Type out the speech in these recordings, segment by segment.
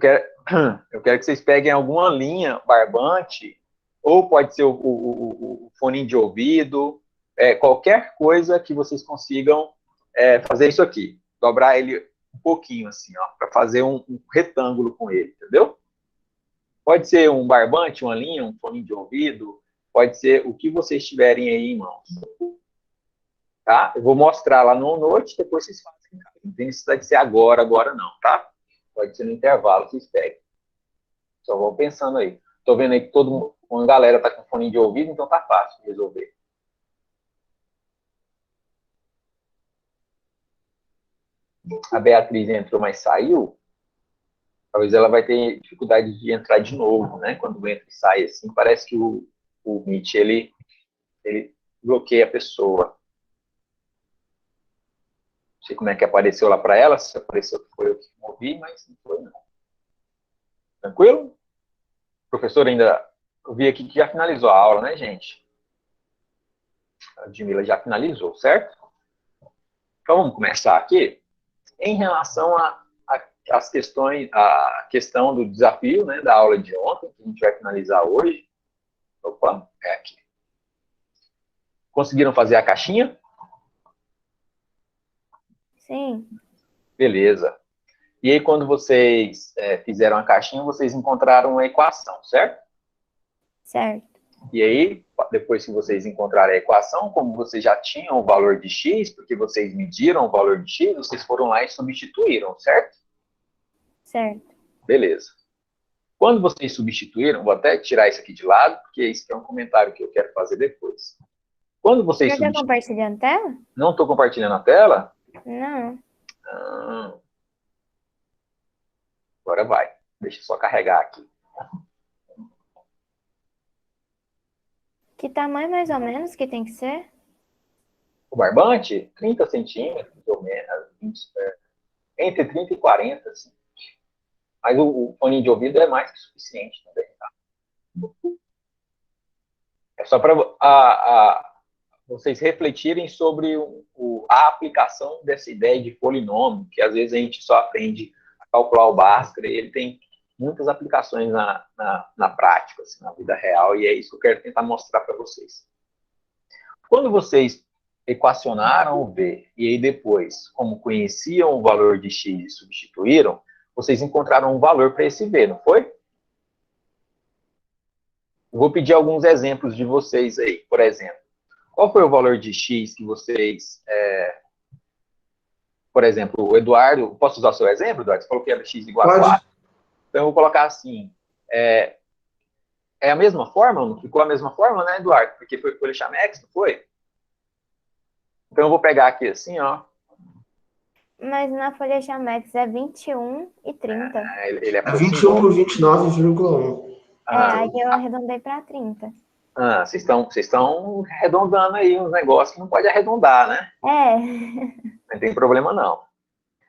quero, eu quero que vocês peguem alguma linha barbante, ou pode ser o fone de ouvido, qualquer coisa que vocês consigam fazer isso aqui. Dobrar ele um pouquinho, assim, ó, para fazer um retângulo com ele, entendeu? Pode ser um barbante, uma linha, um fone de ouvido, pode ser o que vocês tiverem aí em mãos. Tá? Eu vou mostrar lá no Note, depois vocês fazem. Não tem necessidade de ser agora não, tá? Pode ser no intervalo, vocês peguem. Só vão pensando aí. Tô vendo aí que uma galera tá com fone de ouvido, então tá fácil de resolver. A Beatriz entrou, mas saiu. Talvez ela vai ter dificuldade de entrar de novo, né? Quando entra e sai assim, parece que o Meet, ele bloqueia a pessoa. Não sei como é que apareceu lá para ela, se apareceu que foi eu que movi, mas não foi, não. Tranquilo? O professor ainda... Eu vi aqui que já finalizou a aula, né, gente? A Admila já finalizou, certo? Então, vamos começar aqui. Em relação às questões, a questão do desafio, né, da aula de ontem, que a gente vai finalizar hoje. Opa, é aqui. Conseguiram fazer a caixinha? Sim. Beleza. E aí, quando vocês fizeram a caixinha, vocês encontraram uma equação, certo? Certo. E aí, depois que vocês encontraram a equação, como vocês já tinham o valor de x, porque vocês mediram o valor de x, vocês foram lá e substituíram, certo? Certo. Beleza. Quando vocês substituíram, vou até tirar isso aqui de lado, porque isso aqui é um comentário que eu quero fazer depois. Quando vocês Já está substituíram... compartilhando tela? Não estou compartilhando a tela? Não. Agora vai. Deixa eu só carregar aqui. Que tamanho mais ou menos que tem que ser? O barbante, 30 centímetros, ou menos, 20, entre 30 e 40, assim. Mas o fone de ouvido é mais que suficiente também, tá? É só para vocês refletirem sobre a aplicação dessa ideia de polinômio, que às vezes a gente só aprende a calcular o Bhaskara, e ele tem muitas aplicações na prática, assim, na vida real, e é isso que eu quero tentar mostrar para vocês. Quando vocês equacionaram o V, e aí depois, como conheciam o valor de X e substituíram, vocês encontraram um valor para esse V, não foi? Eu vou pedir alguns exemplos de vocês aí. Por exemplo, qual foi o valor de X que vocês... por exemplo, o Eduardo... Posso usar o seu exemplo, Eduardo? Você falou que era X igual a 4. Então, eu vou colocar assim... É a mesma fórmula? Não ficou a mesma fórmula, né, Eduardo? Porque foi o Chamex, não foi? Então, eu vou pegar aqui assim, ó. Mas na folha Chamex é 21 e 30. Ele É 21 por 29,1. Aí eu arredondei para 30. Vocês estão arredondando aí uns negócios que não pode arredondar, né? Não tem problema, não.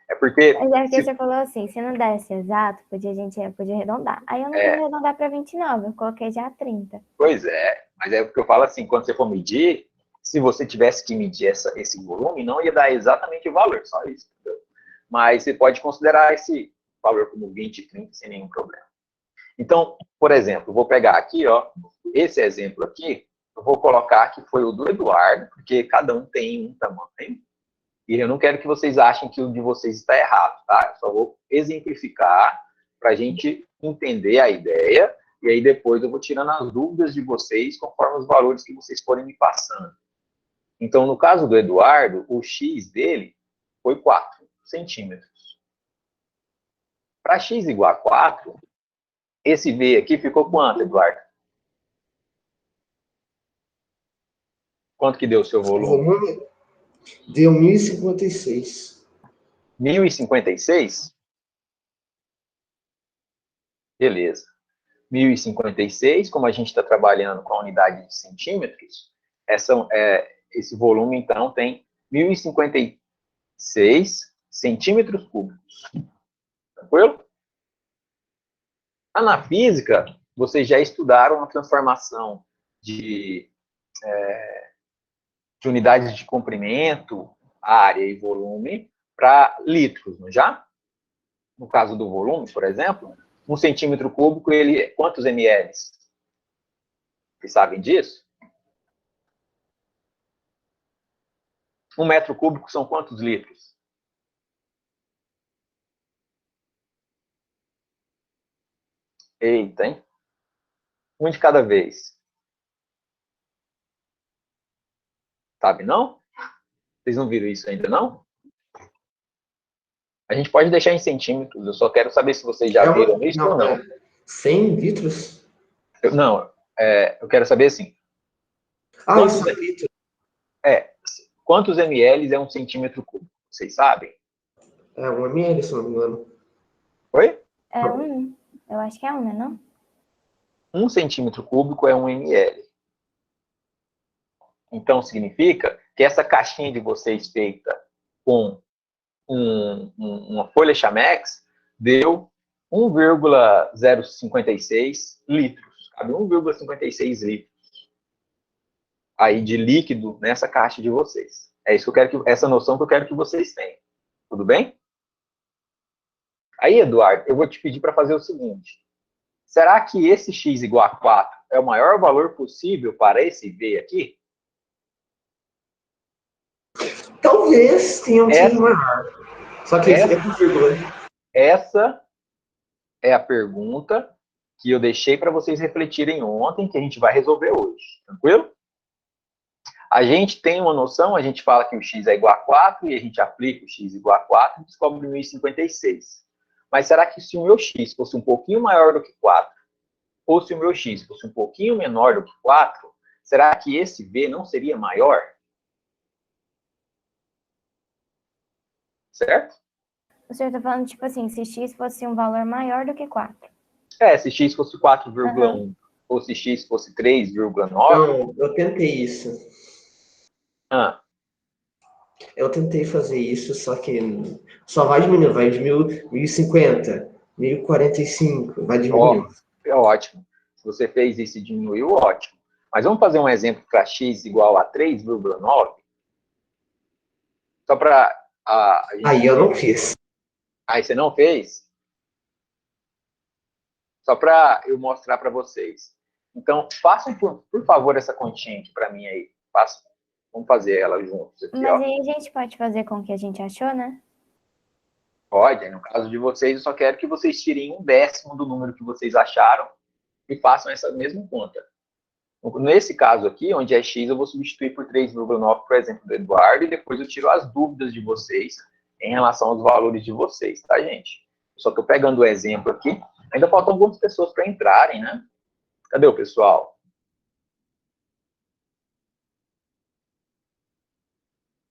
É porque... Mas é porque você falou assim, se não desse exato, a gente podia arredondar. Aí eu não quis arredondar para 29, eu coloquei já 30. Pois é, mas é porque eu falo assim, quando você for medir, se você tivesse que medir esse volume, não ia dar exatamente o valor, só isso. Entendeu? Mas você pode considerar esse valor como 20, 30, sem nenhum problema. Então, por exemplo, vou pegar aqui, ó, esse exemplo aqui, eu vou colocar que foi o do Eduardo, porque cada um tem um tamanho, e eu não quero que vocês achem que o de vocês está errado, tá? Eu só vou exemplificar para a gente entender a ideia, e aí depois eu vou tirando as dúvidas de vocês conforme os valores que vocês forem me passando. Então, no caso do Eduardo, o X dele foi 4 centímetros. Para X igual a 4, esse V aqui ficou quanto, Eduardo? Quanto que deu o seu volume? O volume deu 1056. 1056? Beleza. 1056, como a gente está trabalhando com a unidade de centímetros, esse volume, então, tem 1056 centímetros cúbicos. Tranquilo? Na física, vocês já estudaram a transformação de unidades de comprimento, área e volume para litros, não já? no caso do volume, por exemplo, 1 centímetro cúbico, ele é quantos ml? Vocês sabem disso? 1 metro cúbico são quantos litros? Eita, hein? Um de cada vez. Sabe, não? Vocês não viram isso ainda, não? A gente pode deixar em centímetros, eu só quero saber se vocês já viram isso ou não. 100 litros? Eu quero saber assim. Isso é litro. Quantos ml é 1 centímetro cúbico? Vocês sabem? É 1 ml, se não me engano. Oi? É um. Eu acho que é um, né, não? 1 centímetro cúbico é 1 ml. Então, significa que essa caixinha de vocês feita com uma folha Chamex deu 1,056 litros. Cabe 1,56 litros aí de líquido nessa caixa de vocês. É isso que eu quero essa noção que eu quero que vocês tenham. Tudo bem? Aí, Eduardo, eu vou te pedir para fazer o seguinte. Será que esse x igual a 4 é o maior valor possível para esse v aqui? Talvez tenha um seja maior. Só que é com vírgula. Essa é a pergunta que eu deixei para vocês refletirem ontem, que a gente vai resolver hoje. Tranquilo? A gente tem uma noção, a gente fala que o x é igual a 4 e a gente aplica o x igual a 4 e descobre 1056. Mas será que se o meu x fosse um pouquinho maior do que 4, ou se o meu x fosse um pouquinho menor do que 4, será que esse v não seria maior? Certo? O senhor está falando, tipo assim, se x fosse um valor maior do que 4. Se x fosse 4,1 ou se x fosse 3,9... Não, eu tentei isso. Eu tentei fazer isso, só que só vai diminuindo, vai de 1050, 1045, vai diminuindo. É ótimo. Se você fez isso e diminuiu, ótimo. Mas vamos fazer um exemplo para x igual a 3,9? Só para... Aí eu não fiz. Aí você não fez? Só para eu mostrar para vocês. Então, façam, por favor, essa continha aqui para mim aí. Façam. Vamos fazer ela juntos aqui, Mas aí a gente pode fazer com o que a gente achou, né? Pode. No caso de vocês, eu só quero que vocês tirem 1/10 do número que vocês acharam e façam essa mesma conta. Nesse caso aqui, onde é x, eu vou substituir por 3,9, por exemplo, do Eduardo, e depois eu tiro as dúvidas de vocês em relação aos valores de vocês, tá, gente? Eu só estou pegando o exemplo aqui. Ainda faltam algumas pessoas para entrarem, né? Cadê o pessoal?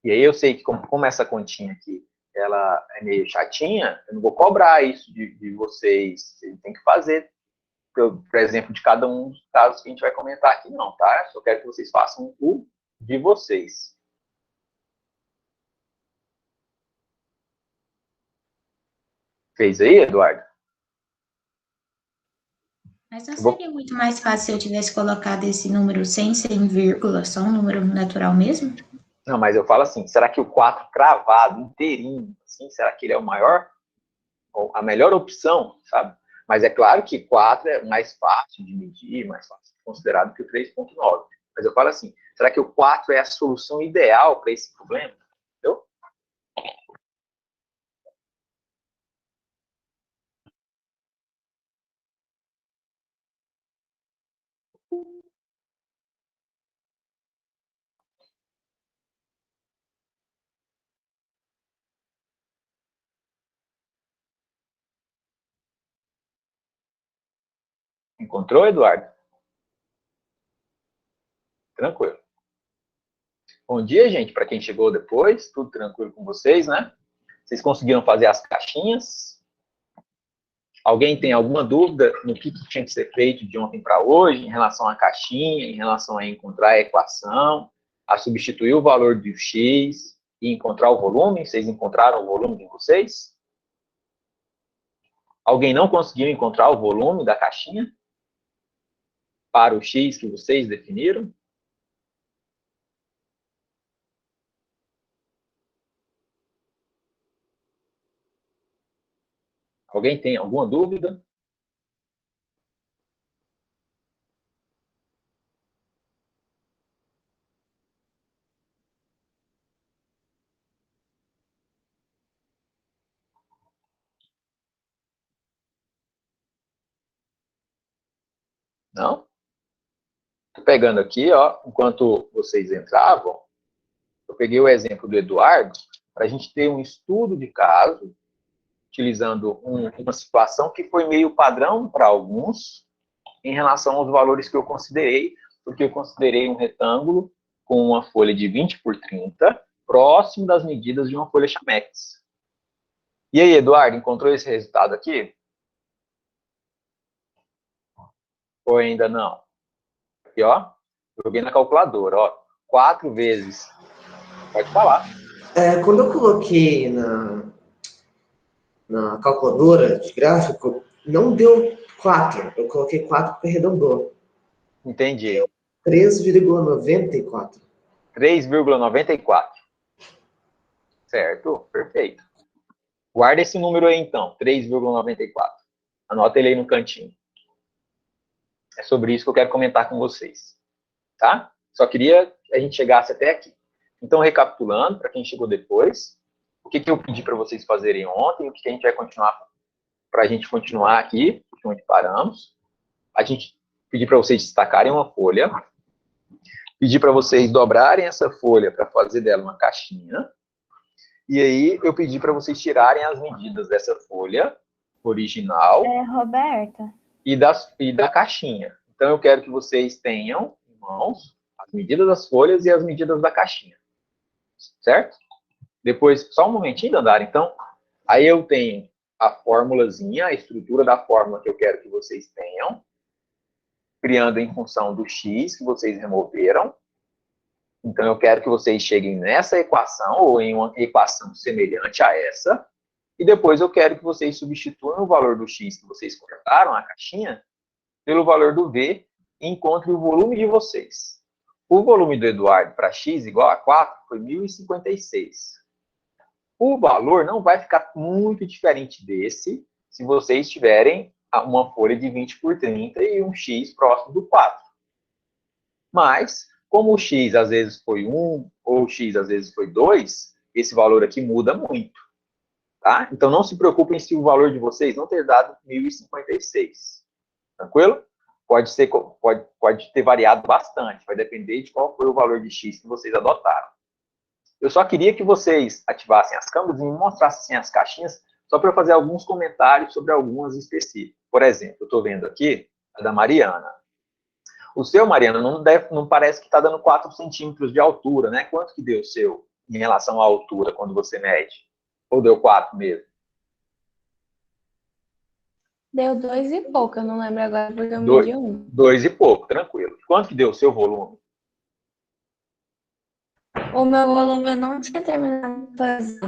E aí eu sei que como essa continha aqui, ela é meio chatinha, eu não vou cobrar isso de vocês. Vocês têm que fazer, por exemplo, de cada um dos casos que a gente vai comentar aqui, não, tá? Só quero que vocês façam o de vocês. Fez aí, Eduardo? Mas não seria muito mais fácil se eu tivesse colocado esse número sem vírgula, só um número natural mesmo? Não, mas eu falo assim, será que o 4 cravado, inteirinho, assim, será que ele é o maior? Ou a melhor opção, sabe? Mas é claro que 4 é mais fácil de medir, mais fácil de considerar do que o 3,9. Mas eu falo assim, será que o 4 é a solução ideal para esse problema? Entendeu? Encontrou, Eduardo? Tranquilo. Bom dia, gente, para quem chegou depois, tudo tranquilo com vocês, né? Vocês conseguiram fazer as caixinhas? Alguém tem alguma dúvida no que tinha que ser feito de ontem para hoje, em relação à caixinha, em relação a encontrar a equação, a substituir o valor do x e encontrar o volume? Vocês encontraram o volume de vocês? Alguém não conseguiu encontrar o volume da caixinha para o x que vocês definiram? Alguém tem alguma dúvida? Não? Estou pegando aqui, ó, enquanto vocês entravam, eu peguei o exemplo do Eduardo para a gente ter um estudo de caso, utilizando uma situação que foi meio padrão para alguns, em relação aos valores que eu considerei, porque eu considerei um retângulo com uma folha de 20 por 30, próximo das medidas de uma folha Chamex. E aí, Eduardo, encontrou esse resultado aqui? Ou ainda não? Aqui, ó, joguei na calculadora, ó, 4 vezes. Pode falar. Quando eu coloquei na calculadora de gráfico, não deu 4. Eu coloquei 4 porque arredondou. Entendi. 3,94. 3,94. Certo, perfeito. Guarda esse número aí, então, 3,94. Anota ele aí no cantinho. É sobre isso que eu quero comentar com vocês. Tá? Só queria que a gente chegasse até aqui. Então, recapitulando, para quem chegou depois, o que eu pedi para vocês fazerem ontem, o que a gente vai continuar, para a gente continuar aqui, onde paramos. A gente pedi para vocês destacarem uma folha, pedi para vocês dobrarem essa folha para fazer dela uma caixinha, e aí eu pedi para vocês tirarem as medidas dessa folha original Roberta. e da caixinha. Então, eu quero que vocês tenham em mãos as medidas das folhas e as medidas da caixinha. Certo? Depois, só um momentinho, Dandara. Então, aí eu tenho a formulazinha, a estrutura da fórmula que eu quero que vocês tenham, criando em função do x que vocês removeram. Então, eu quero que vocês cheguem nessa equação, ou em uma equação semelhante a essa, e depois eu quero que vocês substituam o valor do x que vocês cortaram, a caixinha, pelo valor do v, e encontrem o volume de vocês. O volume do Eduardo para x igual a 4 foi 1.056. O valor não vai ficar muito diferente desse se vocês tiverem uma folha de 20 por 30 e um x próximo do 4. Mas, como o x às vezes foi 1 ou o x às vezes foi 2, esse valor aqui muda muito. Tá? Então, não se preocupem se o valor de vocês não ter dado 1.056. Tranquilo? Pode ter variado bastante, vai depender de qual foi o valor de x que vocês adotaram. Eu só queria que vocês ativassem as câmeras e me mostrassem as caixinhas, só para eu fazer alguns comentários sobre algumas específicas. Por exemplo, eu estou vendo aqui a da Mariana. O seu, Mariana, não parece que está dando 4 centímetros de altura, né? Quanto que deu o seu em relação à altura quando você mede? Ou deu 4 mesmo? Deu 2 e pouco, eu não lembro agora, porque eu medi 1. 2 e pouco, tranquilo. Quanto que deu o seu volume? O meu volume eu não tinha terminado de fazer.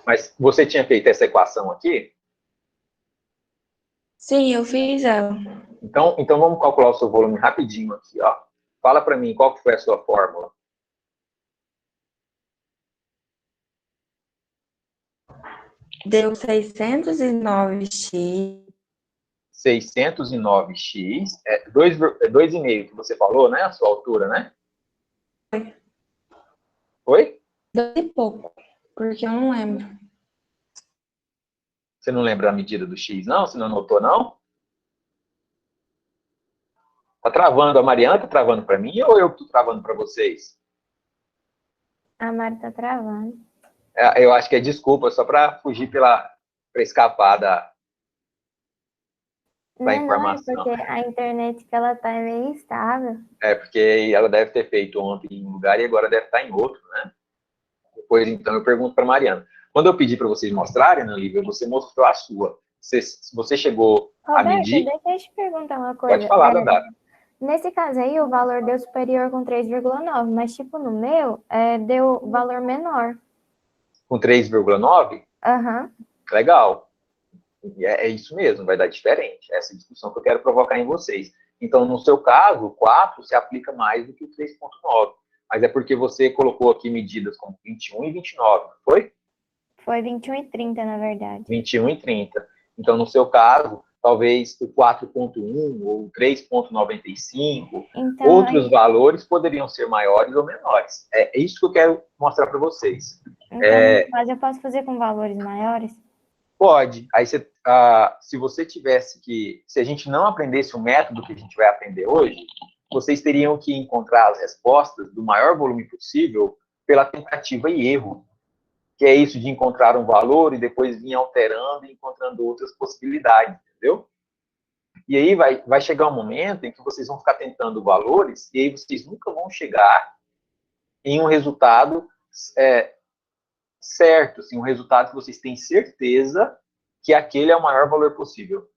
Mas você tinha feito essa equação aqui? Sim, eu fiz ela. Então vamos calcular o seu volume rapidinho aqui, ó. Fala para mim qual que foi a sua fórmula. Deu 609x. 609x, 2,5 que você falou, né? A sua altura, né? Foi. Foi? 2 e pouco, porque eu não lembro. Você não lembra a medida do x, não? Você não anotou, não? Tá travando, a Mariana tá travando para mim ou eu tô travando para vocês? A Mari tá travando. Eu acho que é desculpa, só para fugir para escapar da informação. Não, é porque a internet que ela tá é meio instável. Porque ela deve ter feito ontem em um lugar e agora deve estar em outro, né? Depois, então, eu pergunto para a Mariana. Quando eu pedi para vocês mostrarem, Ana Lívia, você mostrou a sua. Você chegou a medir... Roberto, deixa eu te perguntar uma coisa. Pode falar, Dandara. Nesse caso aí, o valor deu superior com 3,9, mas tipo no meu, deu valor menor. Com 3,9? Aham. Legal. É isso mesmo, vai dar diferente. Essa discussão que eu quero provocar em vocês. Então, no seu caso, o 4 se aplica mais do que o 3,9. Mas é porque você colocou aqui medidas como 21 e 29, não foi? Foi 21 e 30, na verdade. 21 e 30. Então, no seu caso, talvez o 4,1 ou 3,95, Então, outros valores poderiam ser maiores ou menores. É isso que eu quero mostrar para vocês. Mas eu posso fazer com valores maiores? Pode. Aí, se você tivesse que... Se a gente não aprendesse o método que a gente vai aprender hoje, vocês teriam que encontrar as respostas do maior volume possível pela tentativa e erro, que é isso de encontrar um valor e depois vir alterando e encontrando outras possibilidades, entendeu? E aí vai chegar um momento em que vocês vão ficar tentando valores e aí vocês nunca vão chegar em um resultado certo, assim, um resultado que vocês têm certeza que aquele é o maior valor possível.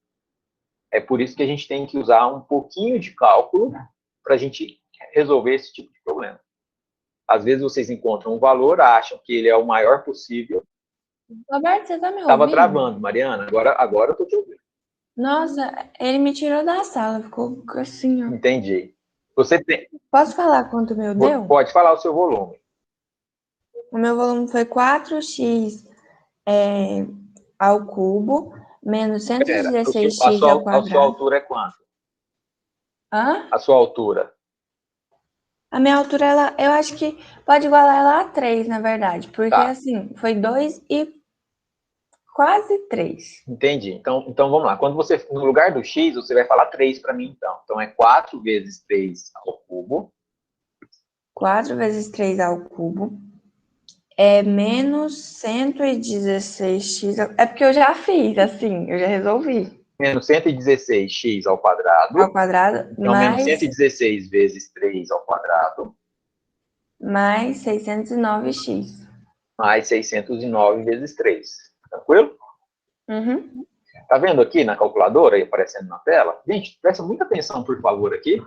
É por isso que a gente tem que usar um pouquinho de cálculo para a gente resolver esse tipo de problema. Às vezes vocês encontram um valor, acham que ele é o maior possível. Roberto, você tá me ouvindo? Estava travando, Mariana. Agora eu estou te ouvindo. Nossa, ele me tirou da sala, ficou assim, ó. Entendi. Você tem... Posso falar quanto o meu deu? Pode falar o seu volume. O meu volume foi 4x ao cubo, menos 116x ao A sua quadrado. altura é quanto? Hã? A sua altura? A minha altura, eu acho que pode igualar ela a 3, na verdade. Porque, Tá. assim, foi 2 e quase 3. Entendi. Então vamos lá. Quando você, no lugar do x, você vai falar 3 para mim, então. Então é 4 vezes 3 ao cubo. 4 vezes 3 ao cubo é menos 116x. É porque eu já fiz, assim, eu já resolvi. Menos 116x ao quadrado. Ao quadrado, Então, menos 116 vezes 3 ao quadrado. mais 609x. Mais 609 vezes 3. Tranquilo? Uhum. Tá vendo aqui na calculadora, aí aparecendo na tela? Gente, presta muita atenção, por favor, aqui.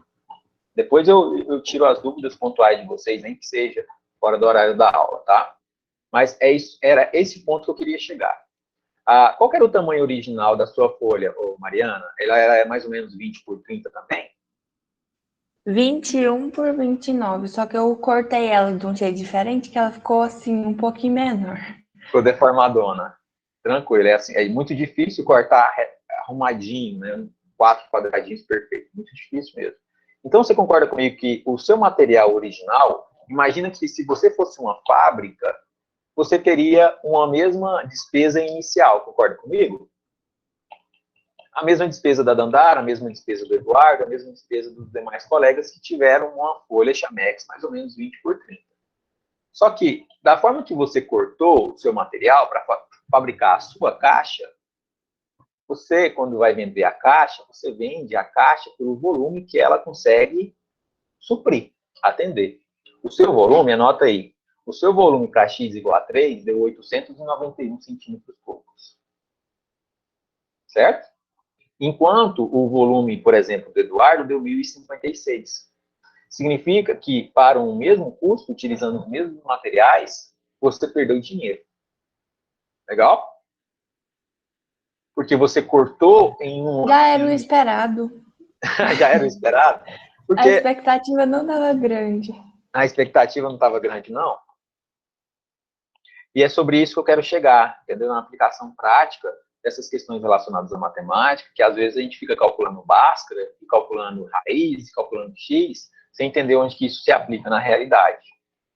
Depois eu tiro as dúvidas pontuais de vocês, nem que seja fora do horário da aula, tá? Mas era esse ponto que eu queria chegar. Qual que era o tamanho original da sua folha, Mariana? Ela era mais ou menos 20 por 30 também? 21 por 29, só que eu cortei ela de um jeito diferente, que ela ficou assim, um pouquinho menor. Ficou deformadona. Tranquilo, é muito difícil cortar arrumadinho, né? 4 quadradinhos perfeitos, muito difícil mesmo. Então, você concorda comigo que o seu material original, imagina que se você fosse uma fábrica, você teria uma mesma despesa inicial, concorda comigo? A mesma despesa da Dandara, a mesma despesa do Eduardo, a mesma despesa dos demais colegas que tiveram uma folha Chamex mais ou menos 20 por 30. Só que, da forma que você cortou o seu material para fabricar a sua caixa, você, quando vai vender a caixa, você vende a caixa pelo volume que ela consegue suprir, atender. O seu volume, anota aí, o seu volume para x igual a 3 deu 891 centímetros cúbicos. Certo? Enquanto o volume, por exemplo, do Eduardo deu 1.056. Significa que, para um mesmo custo, utilizando os mesmos materiais, você perdeu dinheiro. Legal? Porque você cortou em um... Já era o esperado. Já era o esperado? Porque a expectativa não estava grande. A expectativa não estava grande, não? E é sobre isso que eu quero chegar, entendeu? Na aplicação prática dessas questões relacionadas à matemática, que às vezes a gente fica calculando Bhaskara, calculando raiz, calculando x, sem entender onde que isso se aplica na realidade.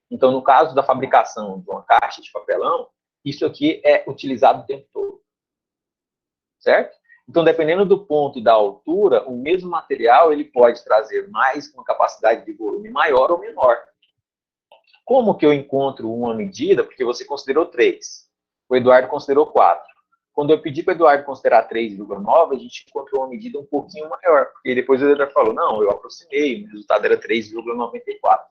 Então, no caso da fabricação de uma caixa de papelão, isso aqui é utilizado o tempo todo. Certo? Então, dependendo do ponto e da altura, o mesmo material ele pode trazer mais, uma capacidade de volume maior ou menor. Como que eu encontro uma medida? Porque você considerou 3. O Eduardo considerou 4. Quando eu pedi para o Eduardo considerar 3,9, a gente encontrou uma medida um pouquinho maior. Porque depois o Eduardo falou, não, eu aproximei, o resultado era 3,94.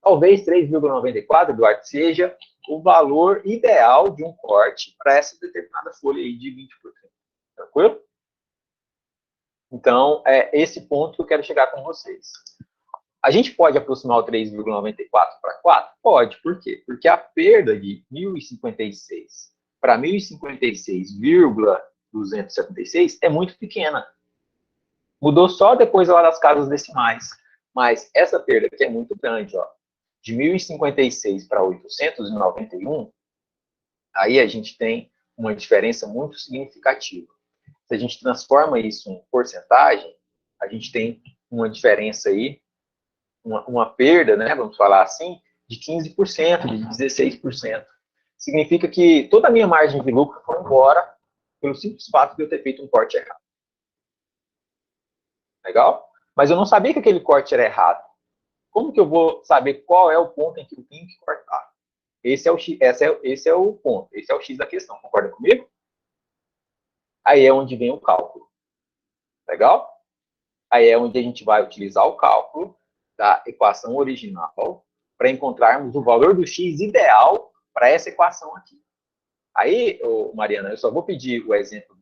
Talvez 3,94, Eduardo, seja o valor ideal de um corte para essa determinada folha aí de 20 por 30. Tranquilo? Então, é esse ponto que eu quero chegar com vocês. A gente pode aproximar o 3,94 para 4? Pode. Por quê? Porque a perda de 1.056 para 1.056,276 é muito pequena. Mudou só depois lá das casas decimais. Mas essa perda aqui é muito grande, ó. De 1.056 para 891, aí a gente tem uma diferença muito significativa. se a gente transforma isso em porcentagem, a gente tem uma diferença aí, uma perda, né, vamos falar assim, de 15%, de 16%. Significa que toda a minha margem de lucro foi embora pelo simples fato de eu ter feito um corte errado. Legal? Mas eu não sabia que aquele corte era errado. Como que eu vou saber qual é o ponto em que eu tenho que cortar? Esse é o ponto, esse é o X da questão, concorda comigo? Aí é onde vem o cálculo. Legal? Aí é onde a gente vai utilizar o cálculo da equação original para encontrarmos o valor do X ideal para essa equação aqui. Aí, Mariana, eu só vou pedir o exemplo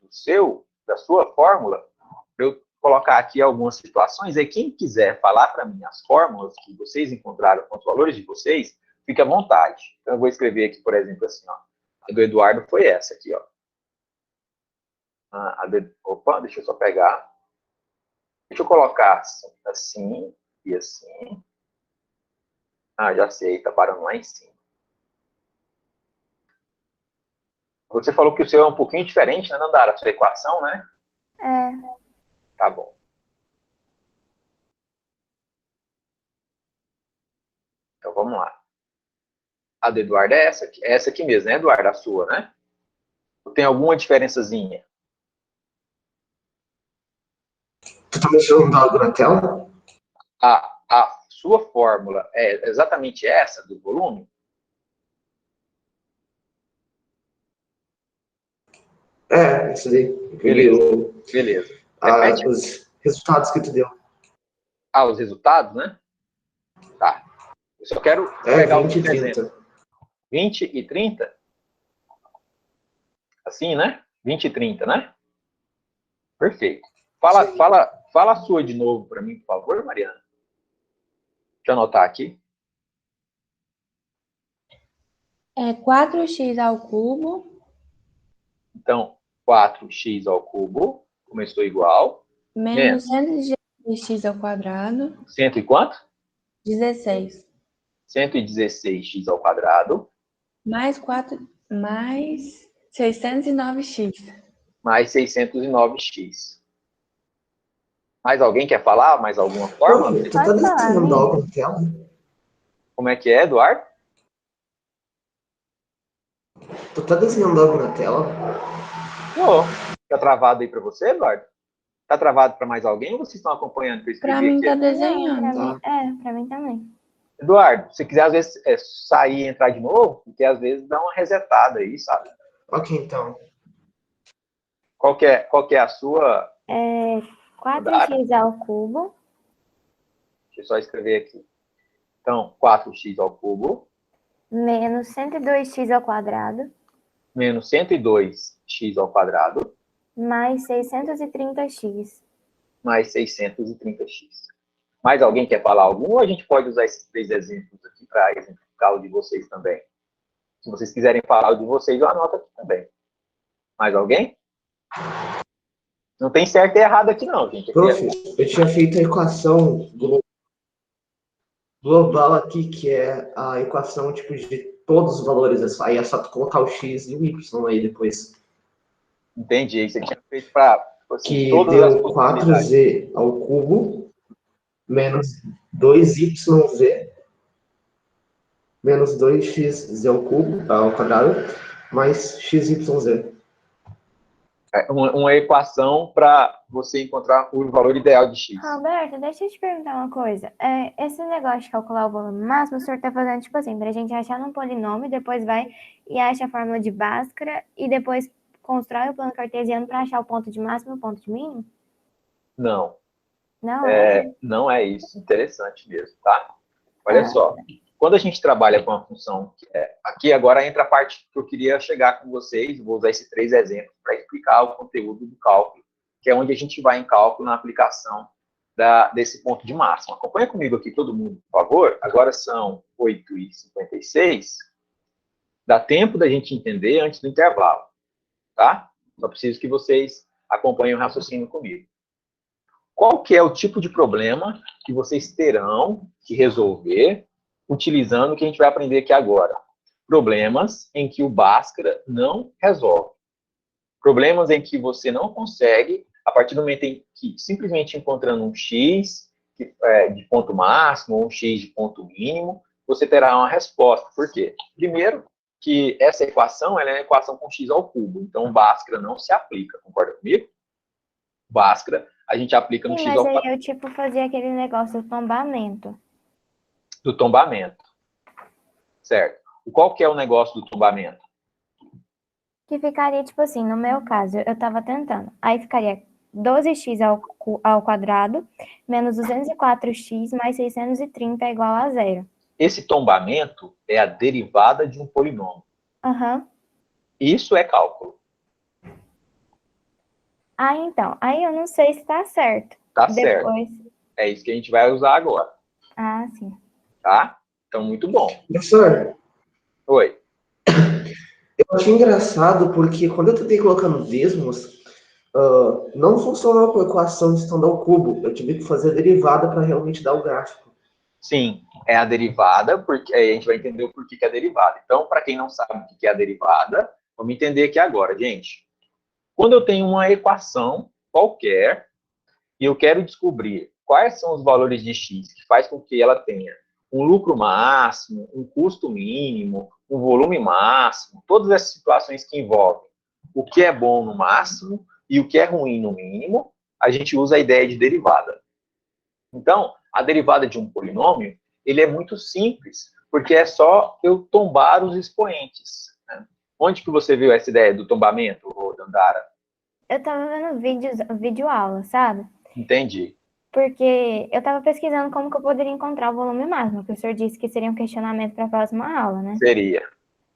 da sua fórmula, para eu colocar aqui algumas situações, e quem quiser falar para mim as fórmulas que vocês encontraram com os valores de vocês, fique à vontade. Então, eu vou escrever aqui, por exemplo, assim, ó. A do Eduardo foi essa aqui, ó. Opa, deixa eu só pegar. Deixa eu colocar assim e assim. Já sei, tá parando lá em cima. Você falou que o seu é um pouquinho diferente, né, Nandara? A sua equação, né? É. Tá bom. Então, vamos lá. A do Eduardo é essa aqui mesmo, né, Eduardo? A sua, né? Tem alguma diferençazinha? Tu tá mexendo algo na tela? A sua fórmula é exatamente essa do volume? Isso daí. Beleza. Beleza. Repete. Os resultados que tu deu. Os resultados, né? Tá. Eu só quero pegar 20 e 30. exemplo. 20 e 30? Assim, né? 20 e 30, né? Perfeito. Fala a sua de novo para mim, por favor, Mariana. Deixa eu anotar aqui. É 4x ao cubo. Então, 4x ao cubo. Começou igual. Menos 116x ao quadrado. 100 e quanto? 16. 116x ao quadrado. Mais 609x. Mais 609x. Mais alguém quer falar? Mais alguma forma? Tu tá desenhando algo na tela? Como é que é, Eduardo? Tu tá desenhando algo na tela? Tá travado aí para você, Eduardo? Tá travado para mais alguém ou vocês estão acompanhando que eu escrevi Pra mim aqui? tá desenhando. Não, pra mim também. Eduardo, se quiser às vezes sair e entrar de novo, porque às vezes dá uma resetada aí, sabe? Ok, então. Qual que é a sua? 4x ao cubo. Deixa eu só escrever aqui. Então, 4x ao cubo. Menos 102x ao quadrado. Menos 102x ao quadrado. Mais 630x. Mais 630x. Mais alguém quer falar algum? Ou a gente pode usar esses 3 exemplos aqui para exemplificar o de vocês também? Se vocês quiserem falar o de vocês, eu anoto aqui também. Mais alguém? Não tem certo e errado aqui não, gente. Prof, eu tinha feito a equação global aqui, que é a equação tipo de todos os valores. Aí é só tu colocar o x e o y aí depois. Entendi. Você tinha feito para Que todas deu as possibilidades. 4z ao cubo menos 2yz menos 2xz ao cubo, ao quadrado, mais xyz. Uma equação para você encontrar o valor ideal de x. Roberto, deixa eu te perguntar uma coisa. Esse negócio de calcular o volume máximo, o senhor está fazendo tipo assim, para a gente achar num polinômio, depois vai e acha a fórmula de Bhaskara e depois constrói o plano cartesiano para achar o ponto de máximo e o ponto de mínimo? Não. Não Não é isso. Interessante mesmo, tá? Olha só. Quando a gente trabalha com a função, aqui agora entra a parte que eu queria chegar com vocês, vou usar esses 3 exemplos para explicar o conteúdo do cálculo, que é onde a gente vai em cálculo na aplicação desse ponto de máximo. Acompanha comigo aqui todo mundo, por favor. Agora são 8h56. Dá tempo da gente entender antes do intervalo, tá? Só preciso que vocês acompanhem o raciocínio comigo. Qual que é o tipo de problema que vocês terão que resolver utilizando o que a gente vai aprender aqui agora? Problemas em que o Bhaskara não resolve. Problemas em que você não consegue, a partir do momento em que simplesmente encontrando um x de ponto máximo ou um x de ponto mínimo, você terá uma resposta. Por quê? Primeiro, que essa equação ela é uma equação com x ao cubo. Então, Bhaskara não se aplica. Concorda comigo? Bhaskara, a gente aplica no Sim, x mas ao aí quadrado eu, tipo, fazia aquele negócio do tombamento. do tombamento. Certo? Qual que é o negócio do tombamento? Que ficaria, tipo assim, no meu caso, eu tava tentando. Aí ficaria 12x ao quadrado, menos 204x mais 630 é igual a zero. Esse tombamento é a derivada de um polinômio. Aham. Isso é cálculo. Ah, então. Aí eu não sei se tá certo. Tá certo. Depois. É isso que a gente vai usar agora. Ah, sim. Tá? Então, muito bom. Professor, Oi. eu achei engraçado porque quando eu tentei colocar no Desmos, não funcionou com a equação de estando ao cubo. Eu tive que fazer a derivada para realmente dar o gráfico. Sim, é a derivada, porque aí a gente vai entender o porquê que é a derivada. Então, para quem não sabe o que é a derivada, vamos entender aqui agora, gente. Quando eu tenho uma equação qualquer e eu quero descobrir quais são os valores de x que faz com que ela tenha um lucro máximo, um custo mínimo, um volume máximo, todas essas situações que envolvem o que é bom no máximo e o que é ruim no mínimo, a gente usa a ideia de derivada. Então, a derivada de um polinômio, ele é muito simples, porque é só eu tombar os expoentes. Né? Onde que você viu essa ideia do tombamento, Dandara? Eu tava vendo vídeo aula, sabe? Entendi. Porque eu tava pesquisando como que eu poderia encontrar o volume máximo. O professor disse que seria um questionamento para a próxima aula, né? Seria.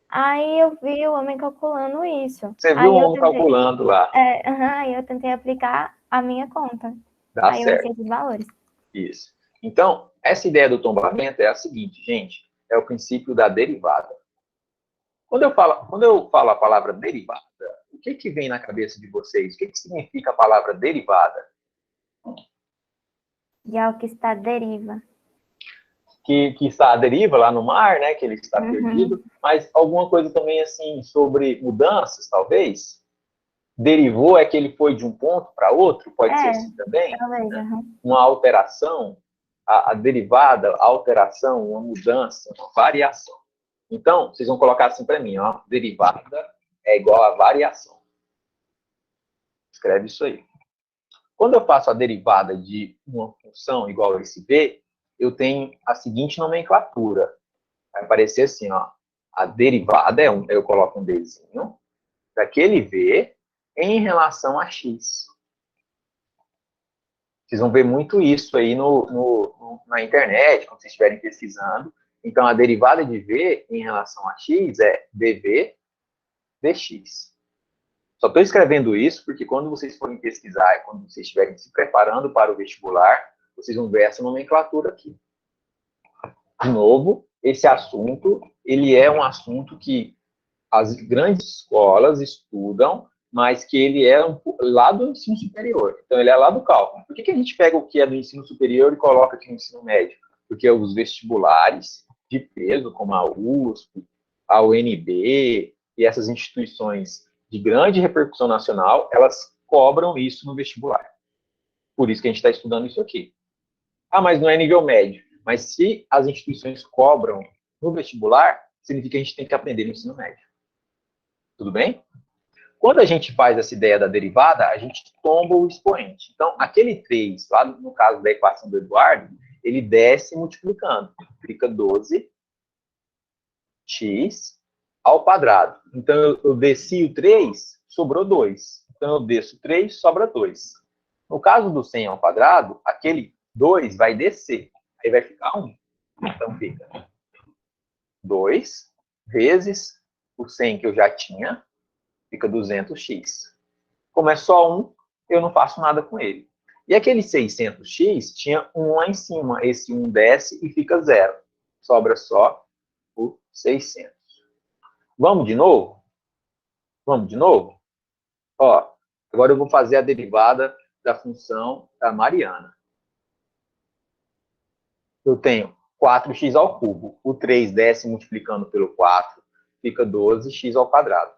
Aí eu vi o homem calculando isso. Você viu Aí um eu homem tentei, calculando lá. aí eu tentei aplicar a minha conta. Dá Aí eu achei certo. esses valores. Isso. Então, essa ideia do tombamento é a seguinte, gente, é o princípio da derivada. Quando eu falo a palavra derivada, o que vem na cabeça de vocês? O que significa a palavra derivada? De algo que está à deriva. Que está à deriva lá no mar, né? Que ele está Uhum. perdido. Mas alguma coisa também assim sobre mudanças, talvez? Derivou é que ele foi de um ponto para outro? Pode ser assim também? Talvez, Né? uhum. Uma alteração, a derivada, a alteração, uma mudança, uma variação. Então, vocês vão colocar assim para mim, ó, derivada é igual a variação. Escreve isso aí. Quando eu faço a derivada de uma função igual a esse v, eu tenho a seguinte nomenclatura. Vai aparecer assim, ó, a derivada eu coloco um dzinho daquele v em relação a x. Vocês vão ver muito isso aí na internet, quando vocês estiverem pesquisando. Então, a derivada de v em relação a x é dv dx. Só estou escrevendo isso porque quando vocês forem pesquisar e quando vocês estiverem se preparando para o vestibular, vocês vão ver essa nomenclatura aqui. De novo, esse assunto, ele é um assunto que as grandes escolas estudam, mas que ele é lá do ensino superior. Então, ele é lá do cálculo. Por que a gente pega o que é do ensino superior e coloca aqui no ensino médio? Porque os vestibulares de peso, como a USP, a UNB e essas instituições de grande repercussão nacional, elas cobram isso no vestibular. Por isso que a gente está estudando isso aqui. Ah, mas não é nível médio. Mas se as instituições cobram no vestibular, significa que a gente tem que aprender no ensino médio. Tudo bem? Quando a gente faz essa ideia da derivada, a gente tomba o expoente. Então, aquele 3, lá no caso da equação do Eduardo, ele desce multiplicando. Fica 12x ao quadrado. Então, eu desci o 3, sobrou 2. Então, eu desço 3, sobra 2. No caso do 100 ao quadrado, aquele 2 vai descer. Aí vai ficar 1. Então, fica 2 vezes o 100 que eu já tinha, fica 200x. Como é só 1, eu não faço nada com ele. E aquele 600x tinha 1 lá em cima. Esse 1 desce e fica 0. Sobra só o 600. Vamos de novo? Vamos de novo? Ó, agora eu vou fazer a derivada da função da Mariana. Eu tenho 4x ao cubo. O 3 desce multiplicando pelo 4, fica 12x ao quadrado.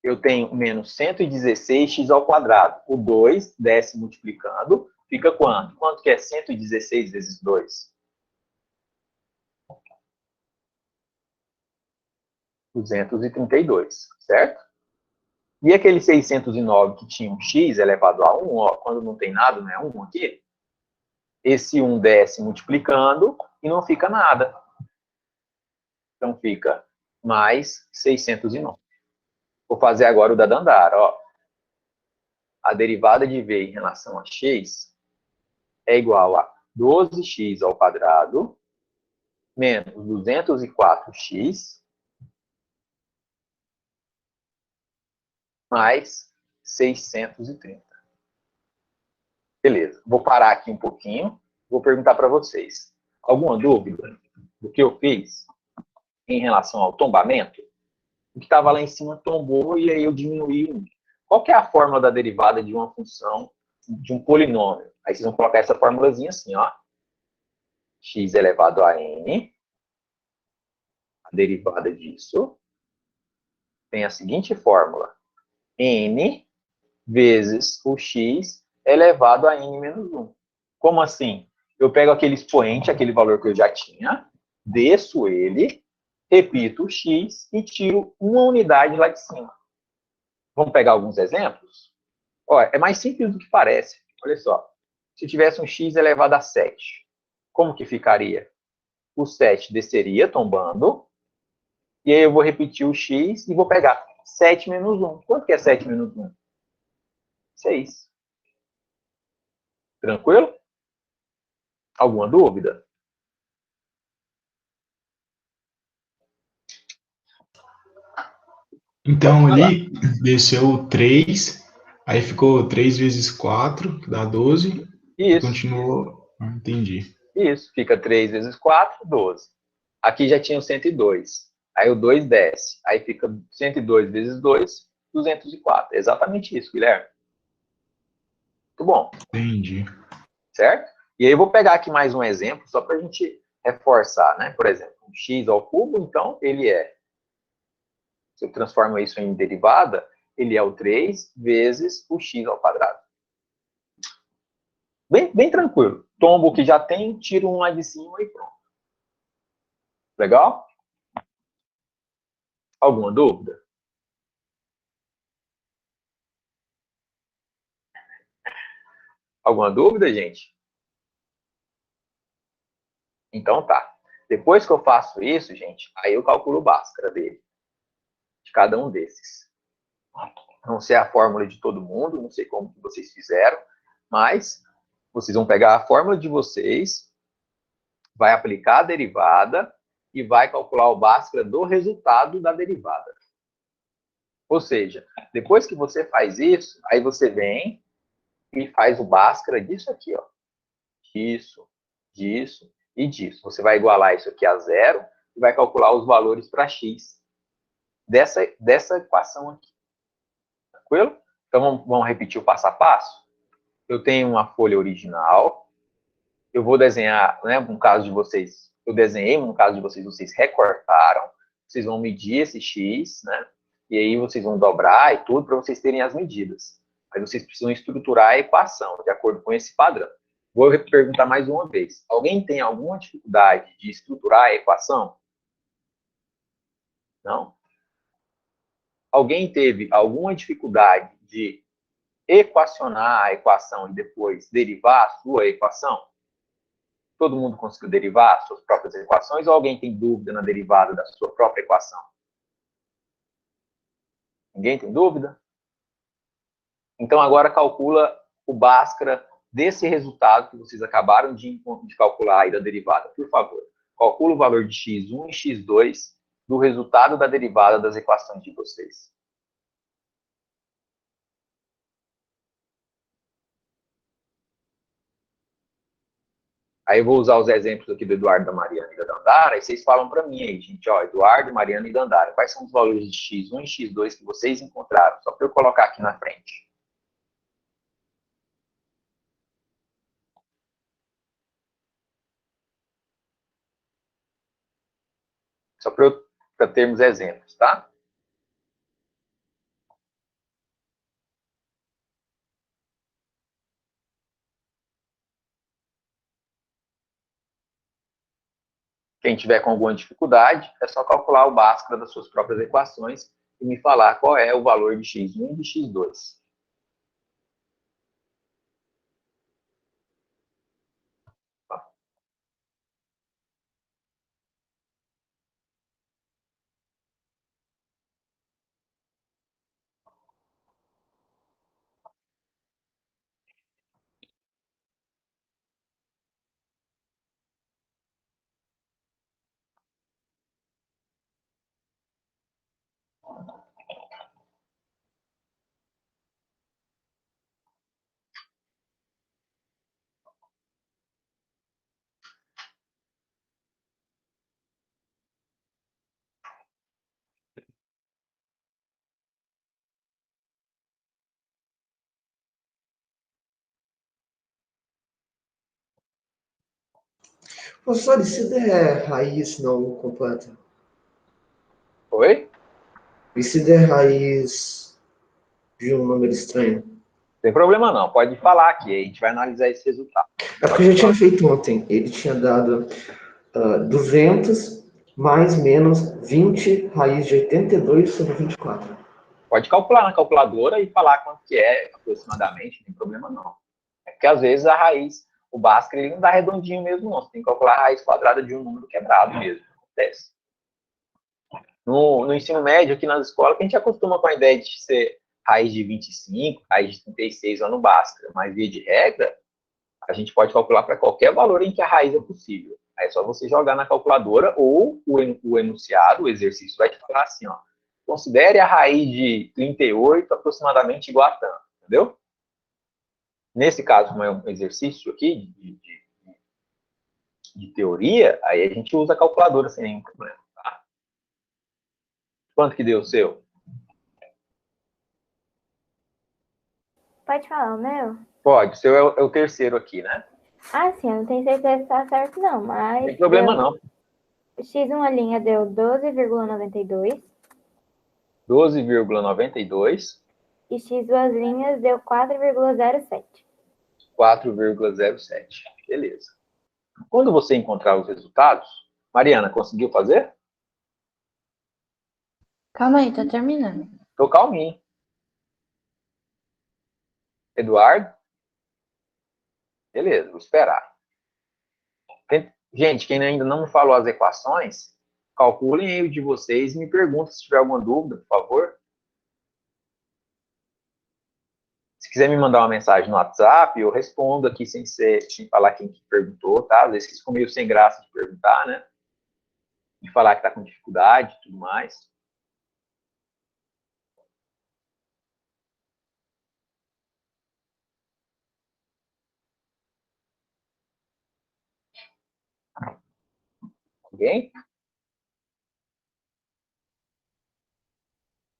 eu tenho menos 116x ao quadrado. O 2 desce multiplicando, fica quanto? Quanto que é 116 vezes 2? 232, certo? E aquele 609 que tinha um x elevado a 1, ó, quando não tem nada, não é 1 aqui, esse 1 desce multiplicando e não fica nada. Então fica mais 609. Vou fazer agora o da Dandara, ó. A derivada de v em relação a x é igual a 12x ao quadrado menos 204x mais 630. Beleza. Vou parar aqui um pouquinho. Vou perguntar para vocês. Alguma dúvida do que eu fiz em relação ao tombamento? O que estava lá em cima tombou e aí eu diminuí um. Qual que é a fórmula da derivada de uma função, de um polinômio? Aí vocês vão colocar essa formulazinha assim, ó. X elevado a n. A derivada disso tem a seguinte fórmula. N vezes o x elevado a n menos 1. Como assim? Eu pego aquele expoente, aquele valor que eu já tinha, desço ele, repito o x e tiro uma unidade lá de cima. Vamos pegar alguns exemplos? Olha, é mais simples do que parece. Olha só. Se eu tivesse um x elevado a 7, como que ficaria? O 7 desceria tombando, e aí eu vou repetir o x e vou pegar 7 menos 1. Quanto que é 7 menos 1? 6. Tranquilo? Alguma dúvida? Então, ali desceu 3, aí ficou 3 vezes 4, que dá 12, e Isso. continuou. Entendi. Isso. Fica 3 vezes 4, 12. Aqui já tinha o 102. Aí o 2 desce. Aí fica 102 vezes 2, 204. Exatamente isso, Guilherme. Muito bom. Entendi. Certo? E aí eu vou pegar aqui mais um exemplo, só para a gente reforçar, né? Por exemplo, um x ao cubo, então, ele é, se eu transformo isso em derivada, ele é o 3 vezes o x ao quadrado. Bem tranquilo. Tombo o que já tem, tiro um lá de cima e pronto. Legal? Alguma dúvida? Alguma dúvida, gente? Então tá. Depois que eu faço isso, gente, aí eu calculo o Bhaskara dele. De cada um desses. Não sei a fórmula de todo mundo, não sei como que vocês fizeram, mas vocês vão pegar a fórmula de vocês, vai aplicar a derivada e vai calcular o Bhaskara do resultado da derivada. Ou seja, depois que você faz isso, aí você vem e faz o Bhaskara disso aqui, ó. Disso, disso e disso. Você vai igualar isso aqui a zero e vai calcular os valores para x dessa equação aqui. Tranquilo? Então vamos repetir o passo a passo? Eu tenho uma folha original, eu vou desenhar, né, no caso de vocês, eu desenhei, no caso de vocês, vocês recortaram, vocês vão medir esse x, né, e aí vocês vão dobrar e tudo para vocês terem as medidas. Aí vocês precisam estruturar a equação de acordo com esse padrão. Vou perguntar mais uma vez. Alguém tem alguma dificuldade de estruturar a equação? Não? Alguém teve alguma dificuldade de equacionar a equação e depois derivar a sua equação? Todo mundo conseguiu derivar as suas próprias equações ou alguém tem dúvida na derivada da sua própria equação? Ninguém tem dúvida? Então agora calcula o Bhaskara desse resultado que vocês acabaram de calcular aí da derivada, por favor. Calcula o valor de x1 e x2 do resultado da derivada das equações de vocês. Aí eu vou usar os exemplos aqui do Eduardo, da Mariana e da Dandara, e vocês falam para mim aí, gente, ó, Eduardo, Mariana e Dandara, quais são os valores de x1 e x2 que vocês encontraram? Só para eu colocar aqui na frente. Só para termos exemplos, tá? Quem tiver com alguma dificuldade, é só calcular o Bhaskara das suas próprias equações e me falar qual é o valor de x1 e de x2. Professor, e se der raiz não completa? Oi? E se der raiz de um número estranho? Não tem problema não, pode falar aqui, a gente vai analisar esse resultado. É porque eu já tinha feito ontem. Ele tinha dado 200 mais menos 20 raiz de 82 sobre 24. Pode calcular na calculadora e falar quanto que é aproximadamente, não tem problema não. É porque às vezes a raiz, o Bhaskara, ele não dá redondinho mesmo não, você tem que calcular a raiz quadrada de um número quebrado mesmo, acontece. No ensino médio, aqui nas escolas, que a gente acostuma com a ideia de ser raiz de 25, raiz de 36 lá no Bhaskara, mas via de regra, a gente pode calcular para qualquer valor em que a raiz é possível. Aí é só você jogar na calculadora ou o enunciado, o exercício vai te falar assim, ó, considere a raiz de 38 aproximadamente igual a tanto, entendeu? Nesse caso, como é um exercício aqui de teoria, aí a gente usa a calculadora sem nenhum problema, tá? Quanto que deu o seu? Pode falar o meu? Pode, o seu é o terceiro aqui, né? Ah, sim, eu não tenho certeza se tá certo não, Não mas tem problema não. x1 a linha deu 12,92 12,92, e x duas linhas deu 4,07. 4,07. Beleza. Quando você encontrar os resultados, Mariana, conseguiu fazer? Calma aí, tá terminando. Tô calminho. Eduardo? Beleza, vou esperar. Gente, quem ainda não me falou as equações, calculem aí o de vocês e me perguntem se tiver alguma dúvida, por favor. Se quiser me mandar uma mensagem no WhatsApp, eu respondo aqui sem falar quem que perguntou, tá? Às vezes vocês ficam meio sem graça de perguntar, né? De falar que tá com dificuldade e tudo mais. Alguém?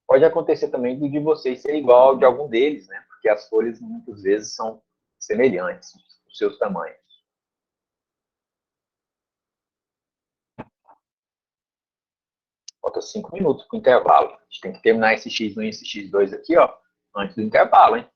Pode acontecer também de vocês ser igual ao de algum deles, né? Porque as folhas muitas vezes são semelhantes, os seus tamanhos. Falta 5 minutos para o intervalo. A gente tem que terminar esse x1 e esse x2 aqui, ó, antes do intervalo, hein?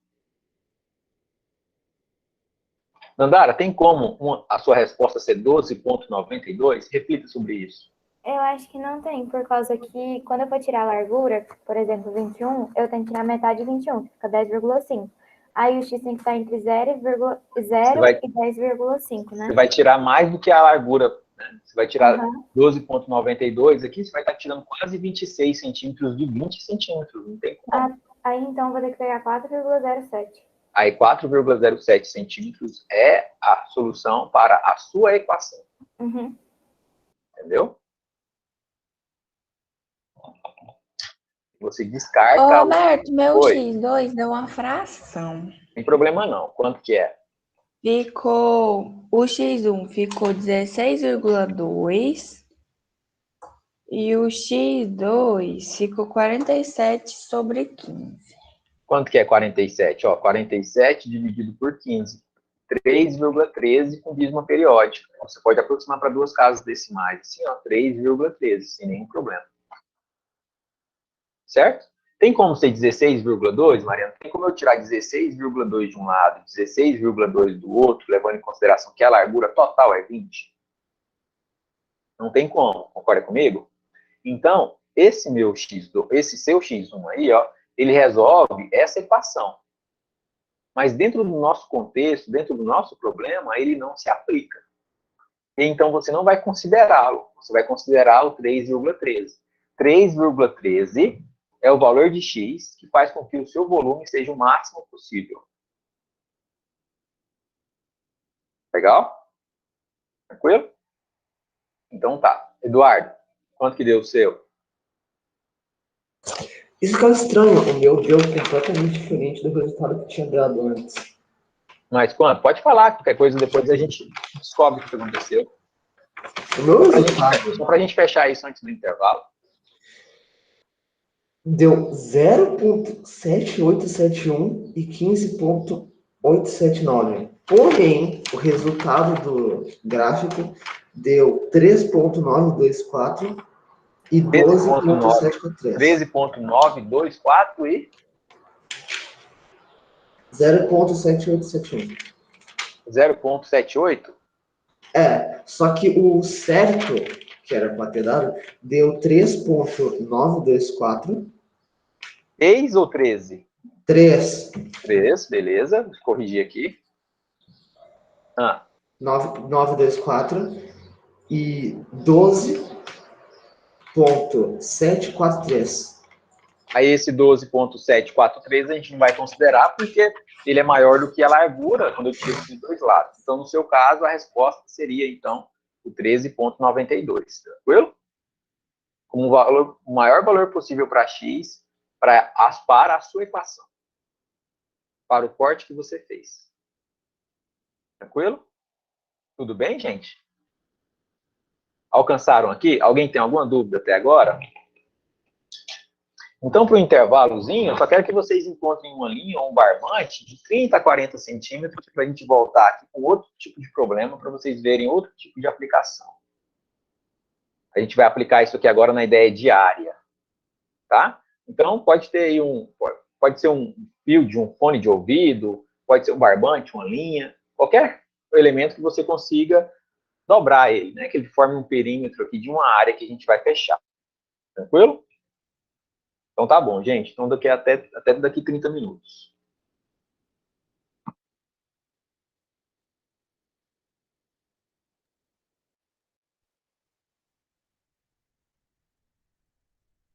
Nandara, tem como a sua resposta ser 12,92? Reflita sobre isso. Eu acho que não tem, por causa que quando eu for tirar a largura, por exemplo, 21, eu tenho que tirar metade de 21, que fica 10,5. Aí o x tem que estar entre 0 e 10,5, né? Você vai tirar mais do que a largura, né? Você vai tirar 12,92 aqui, você vai estar tirando quase 26 centímetros de 20 centímetros, não tem como. Aí então eu vou ter que pegar 4,07. Aí 4,07 centímetros é a solução para a sua equação. Uhum. Entendeu? Você descarta... Ô, Roberto, meu Oi. x2 deu uma fração. Não tem problema não. Quanto que é? Ficou... O x1 ficou 16,2 e o x2 ficou 47 sobre 15. Quanto que é 47? Ó, 47 dividido por 15. 3,13 com dízima periódica. Você pode aproximar para duas casas decimais. Assim, ó, 3,13, sem nenhum problema. Certo? Tem como ser 16,2, Mariana? Tem como eu tirar 16,2 de um lado e 16,2 do outro, levando em consideração que a largura total é 20? Não tem como, concorda comigo? Então, esse seu x1 aí, ó, ele resolve essa equação. Mas dentro do nosso contexto, dentro do nosso problema, ele não se aplica. Então, você não vai considerá-lo. Você vai considerar o 3,13. 3,13 é o valor de x que faz com que o seu volume seja o máximo possível. Legal? Tranquilo? Então tá. Eduardo, quanto que deu o seu? Isso que é estranho, o meu deu completamente diferente do resultado que tinha dado antes. Mas quanto? Pode falar, qualquer coisa depois a gente descobre o que aconteceu. O meu resultado Só pra gente fechar isso antes do intervalo. deu 0,7871 e 15,879. Porém, o resultado do gráfico deu 3,924 e 12,743. 13,924 e 0,7871. 0,78. Só que o certo, que era para ter dado, deu 3,924. 3 ou 13? 3. 3, beleza. Vou corrigir aqui. 924 e 12,743. Aí esse 12,743 a gente não vai considerar porque ele é maior do que a largura quando eu tiro dos dois lados. Então, no seu caso, a resposta seria, então, o 13,92. Tranquilo? Como o maior valor possível para x, para a sua equação. Para o corte que você fez. Tranquilo? Tudo bem, gente? Alcançaram aqui? Alguém tem alguma dúvida até agora? Então, para o intervalozinho, eu só quero que vocês encontrem uma linha ou um barbante de 30 a 40 centímetros para a gente voltar aqui com outro tipo de problema, para vocês verem outro tipo de aplicação. A gente vai aplicar isso aqui agora na ideia de área. Tá? Então, pode ter aí pode ser um fio de um fone de ouvido, pode ser um barbante, uma linha, qualquer elemento que você consiga dobrar ele, né? Que ele forme um perímetro aqui de uma área que a gente vai fechar. Tranquilo? Então tá bom, gente. Então até daqui 30 minutos.